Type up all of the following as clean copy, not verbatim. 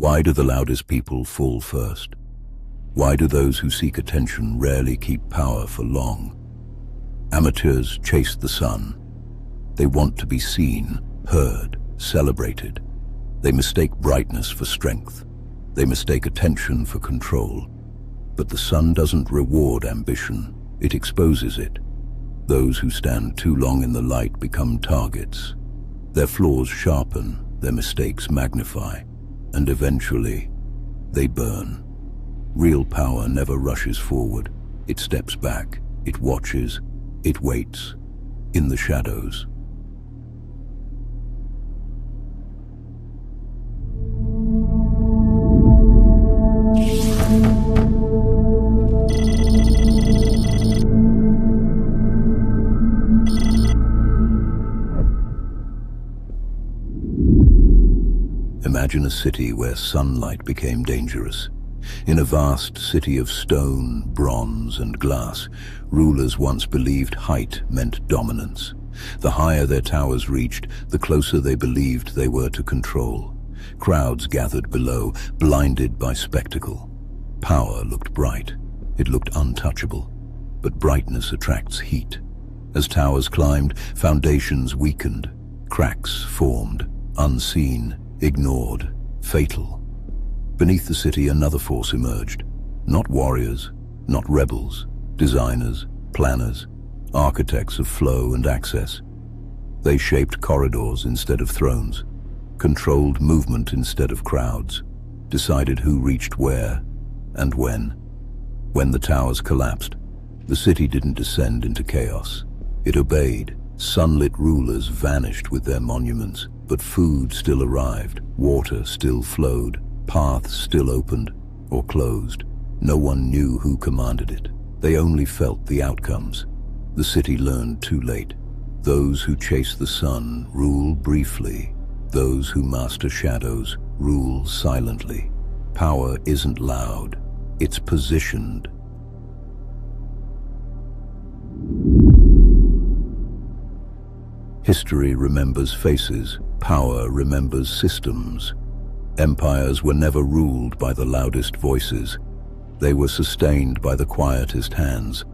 Why do the loudest people fall first? Why do those who seek attention rarely keep power for long? Amateurs chase the sun. They want to be seen, heard, celebrated. They mistake brightness for strength. They mistake attention for control. But the sun doesn't reward ambition, it exposes it. Those who stand too long in the light become targets. Their flaws sharpen, their mistakes magnify, and eventually, they burn. Real power never rushes forward. It steps back, it watches, it waits, in the shadows. Imagine a city where sunlight became dangerous. In a vast city of stone, bronze, and glass, rulers once believed height meant dominance. The higher their towers reached, the closer they believed they were to control. Crowds gathered below, blinded by spectacle. Power looked bright. It looked untouchable. But brightness attracts heat. As towers climbed, foundations weakened. Cracks formed, unseen, ignored, fatal. Beneath the city, another force emerged. Not warriors, not rebels, designers, planners, architects of flow and access. They shaped corridors instead of thrones, controlled movement instead of crowds, decided who reached where and when. When the towers collapsed, the city didn't descend into chaos. It obeyed. Sunlit rulers vanished with their monuments, but food still arrived, water still flowed, paths still opened or closed. No one knew who commanded it. They only felt the outcomes. The city learned too late. Those who chase the sun rule briefly. Those who master shadows rule silently. Power isn't loud, it's positioned. History remembers faces, power remembers systems. Empires were never ruled by the loudest voices. They were sustained by the quietest hands.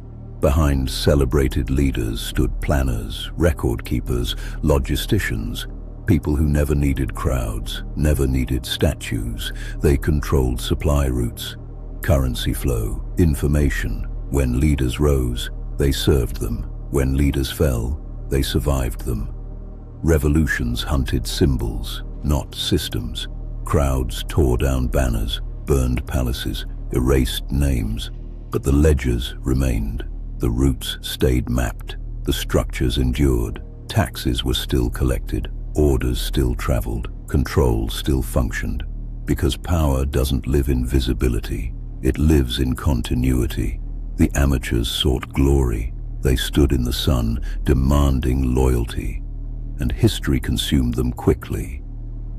Behind celebrated leaders stood planners, record keepers, logisticians, people who never needed crowds, never needed statues. They controlled supply routes, currency flow, information. When leaders rose, they served them. When leaders fell, they survived them. Revolutions hunted symbols, not systems. Crowds tore down banners, burned palaces, erased names, but the ledgers remained. The routes stayed mapped, the structures endured, taxes were still collected, orders still traveled, control still functioned. Because power doesn't live in visibility, it lives in continuity. The amateurs sought glory. They stood in the sun, demanding loyalty, and history consumed them quickly.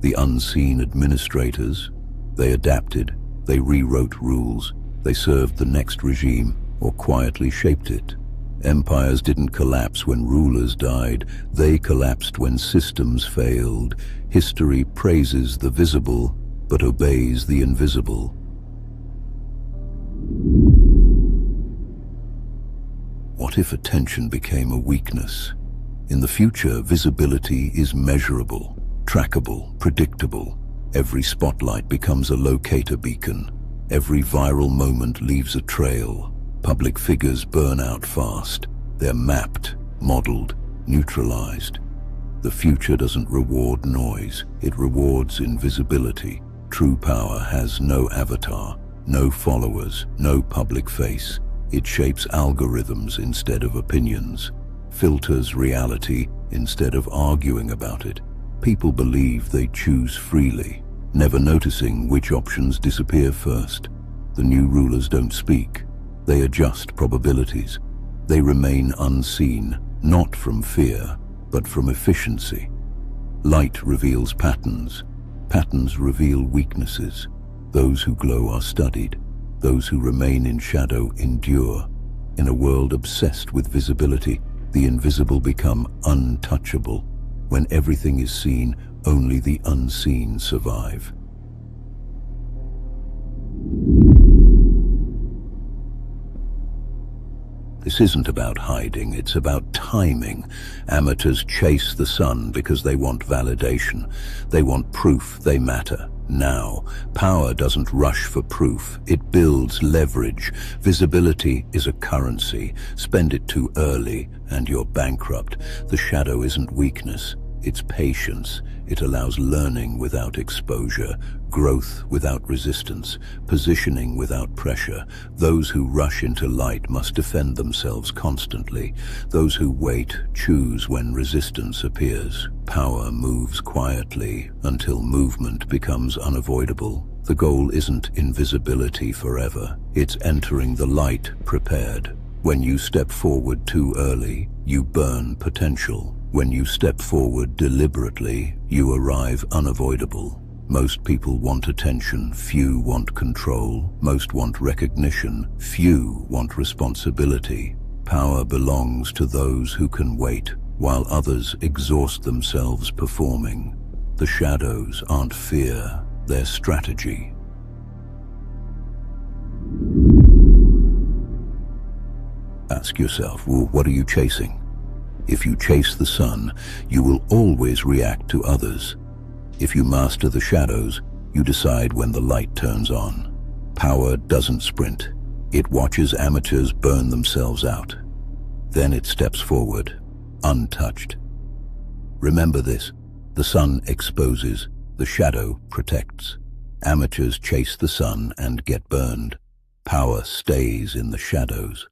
The unseen administrators, they adapted, they rewrote rules, they served the next regime or quietly shaped it. Empires didn't collapse when rulers died, they collapsed when systems failed. History praises the visible, but obeys the invisible. What if attention became a weakness? In the future, visibility is measurable, trackable, predictable. Every spotlight becomes a locator beacon. Every viral moment leaves a trail. Public figures burn out fast. They're mapped, modeled, neutralized. The future doesn't reward noise, it rewards invisibility. True power has no avatar, no followers, no public face. It shapes algorithms instead of opinions, filters reality instead of arguing about it. People believe they choose freely, never noticing which options disappear first. The new rulers don't speak. They adjust probabilities. They remain unseen, not from fear, but from efficiency. Light reveals patterns. Patterns reveal weaknesses. Those who glow are studied. Those who remain in shadow endure. In a world obsessed with visibility, the invisible become untouchable. When everything is seen, only the unseen survive. This isn't about hiding, it's about timing. Amateurs chase the sun because they want validation. They want proof they matter. Now, power doesn't rush for proof, it builds leverage. Visibility is a currency. Spend it too early and you're bankrupt. The shadow isn't weakness, it's patience. It allows learning without exposure, growth without resistance, positioning without pressure. Those who rush into light must defend themselves constantly. Those who wait choose when resistance appears. Power moves quietly until movement becomes unavoidable. The goal isn't invisibility forever. It's entering the light prepared. When you step forward too early, you burn potential. When you step forward deliberately, you arrive unavoidable. Most people want attention, few want control. Most want recognition, few want responsibility. Power belongs to those who can wait, while others exhaust themselves performing. The shadows aren't fear, they're strategy. Ask yourself, well, what are you chasing? If you chase the sun, you will always react to others. If you master the shadows, you decide when the light turns on. Power doesn't sprint. It watches amateurs burn themselves out. Then it steps forward, untouched. Remember this, the sun exposes, the shadow protects. Amateurs chase the sun and get burned. Power stays in the shadows.